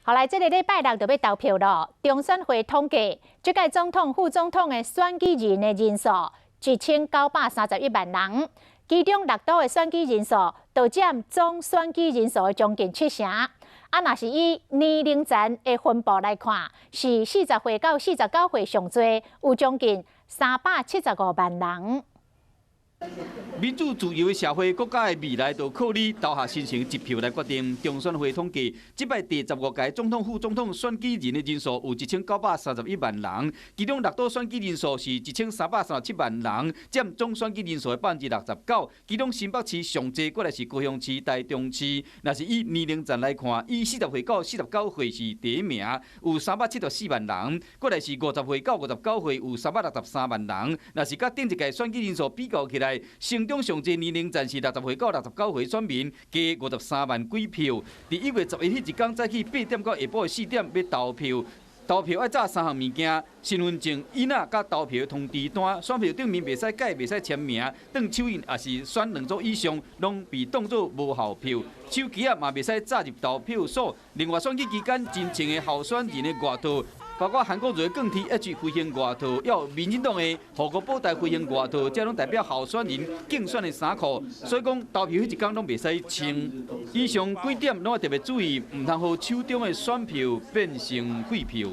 后来，这个礼拜六就要投票咯。中选会统计，这届总统、副总统的选举人的人数1931万人，其中6都的选举人数就占总选举人数的将近70%。若是以年龄层的分布来看，是40岁到49岁上多，有将近375万人。 民主自由的社会，国家的未来就靠你投下新城一票来决定。中选会统计，这摆第15届总统、副总统选举人的人数有1931万人，其中6都选举人数是1337万人，占总选举人数的69%。其中新北市上济，过来是高雄市、台中市。若是以年龄层来看，以40岁到49岁是第一名，有374万人；过来是50岁到59岁有363万人。若是甲顶一届选举人数比较起来，成中上济年龄层是60岁到69岁选民，加53万几票。伫1月11日一天早起8点到下晡的4点要投票。 投票要找3项物件：身份证、影仔、甲投票通知单。选票顶面袂使改、袂使签名，当手印也是选2组以上，拢被当作无效票。手机啊嘛袂使扎入投票所。另外，选举期间真正的候选人的外套。 包括韩国瑜的更 TH 飞行外套，也有民进党的户口保台飞行外套，这拢代表候选人竞选的衫裤。所以讲投票迄一天拢袂使穿。以上几点拢要特别注意，唔通互手中的选票变成废票。